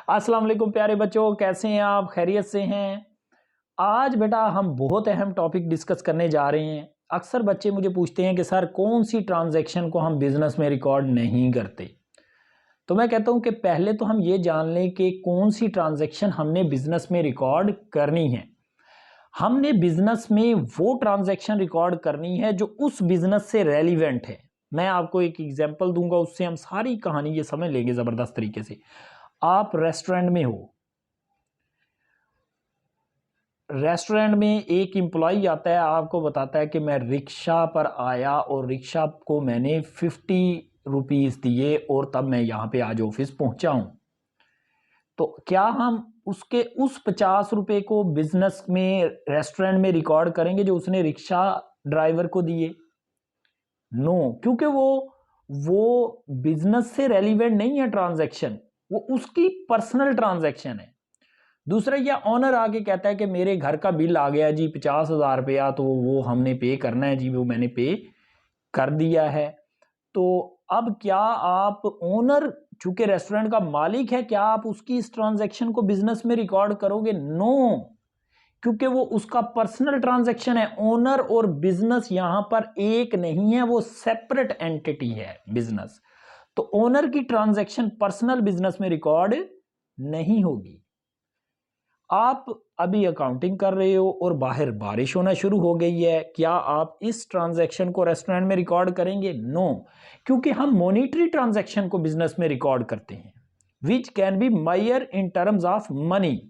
अस्सलाम वालेकुम प्यारे बच्चों, कैसे हैं आप? खैरियत से हैं? आज बेटा हम बहुत अहम टॉपिक डिस्कस करने जा रहे हैं। अक्सर बच्चे मुझे पूछते हैं कि सर कौन सी ट्रांजैक्शन को हम बिजनेस में रिकॉर्ड नहीं करते। तो मैं कहता हूं कि पहले तो हम ये जान लें कि कौन सी ट्रांजैक्शन हमने बिजनेस में रिकॉर्ड करनी है। हमने बिजनेस में वो ट्रांजैक्शन रिकॉर्ड करनी है जो उस बिजनेस से रेलिवेंट है। मैं आपको एक एग्जांपल दूंगा, उससे हम सारी कहानी ये समझ लेंगे ज़बरदस्त तरीके से। आप रेस्टोरेंट में हो, रेस्टोरेंट में एक एम्प्लॉई आता है, आपको बताता है कि मैं रिक्शा पर आया और रिक्शा को मैंने 50 रुपीज़ दिए और तब मैं यहाँ पे आज ऑफिस पहुँचा हूँ। तो क्या हम उसके उस 50 रुपए को बिजनेस में रेस्टोरेंट में रिकॉर्ड करेंगे जो उसने रिक्शा ड्राइवर को दिए? नो, क्योंकि वो बिजनेस से रेलिवेंट नहीं है ट्रांजैक्शन, वो उसकी पर्सनल ट्रांजैक्शन है। दूसरा, या ऑनर आके कहता है कि मेरे घर का बिल आ गया जी 50,000 रुपया, तो वो हमने पे करना है जी, वो मैंने पे कर दिया है। तो अब क्या आप ओनर, चूंकि रेस्टोरेंट का मालिक है, क्या आप उसकी इस ट्रांजैक्शन को बिजनेस में रिकॉर्ड करोगे? नो, क्योंकि वो उसका पर्सनल ट्रांजैक्शन है। ओनर और बिजनेस यहां पर एक नहीं है, वो सेपरेट एंटिटी है बिजनेस। तो ओनर की ट्रांजैक्शन पर्सनल बिजनेस में रिकॉर्ड नहीं होगी। आप अभी अकाउंटिंग कर रहे हो और बाहर बारिश होना शुरू हो गई है, क्या आप इस ट्रांजैक्शन को रेस्टोरेंट में रिकॉर्ड करेंगे? नो, क्योंकि हम मॉनिटरी ट्रांजैक्शन को बिजनेस में रिकॉर्ड करते हैं, which can be measure in terms of money.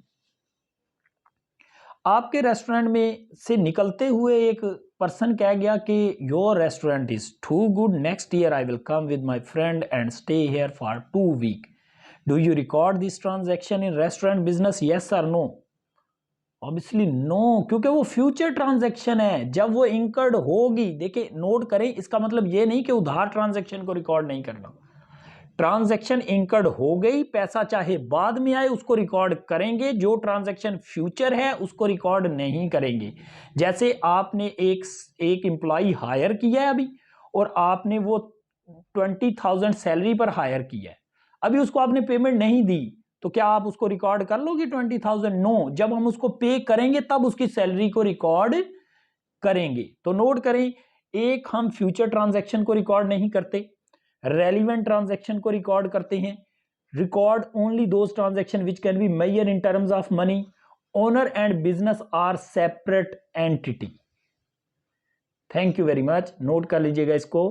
आपके रेस्टोरेंट में से निकलते हुए एक पर्सन कह गया कि your restaurant is too good, next year I will come with my friend and stay here for 2 week. Do you record this transaction in restaurant business? Yes और नो? ऑब्वियसली नो, क्योंकि वो future transaction है, जब वो incurred होगी। देखिए note करें, इसका मतलब ये नहीं कि उधार ट्रांजैक्शन को रिकॉर्ड नहीं करना। ट्रांजैक्शन इंकर्ड हो गई, पैसा चाहे बाद में आए उसको रिकॉर्ड करेंगे। जो ट्रांजैक्शन फ्यूचर है उसको रिकॉर्ड नहीं करेंगे। जैसे आपने एक एम्प्लॉय हायर किया है अभी, और आपने वो 20,000 सैलरी पर हायर किया है, अभी उसको आपने पेमेंट नहीं दी, तो क्या आप उसको रिकॉर्ड कर लोगे 20,000? नो, जब हम उसको पे करेंगे तब उसकी सैलरी को रिकॉर्ड करेंगे। तो नोट करें, एक हम फ्यूचर ट्रांजैक्शन को रिकॉर्ड नहीं करते, रेलिवेंट ट्रांजैक्शन को रिकॉर्ड करते हैं। Record only those transaction which can be measure in terms of money. Owner and business are separate entity. Thank you very much, note कर लीजिएगा इसको।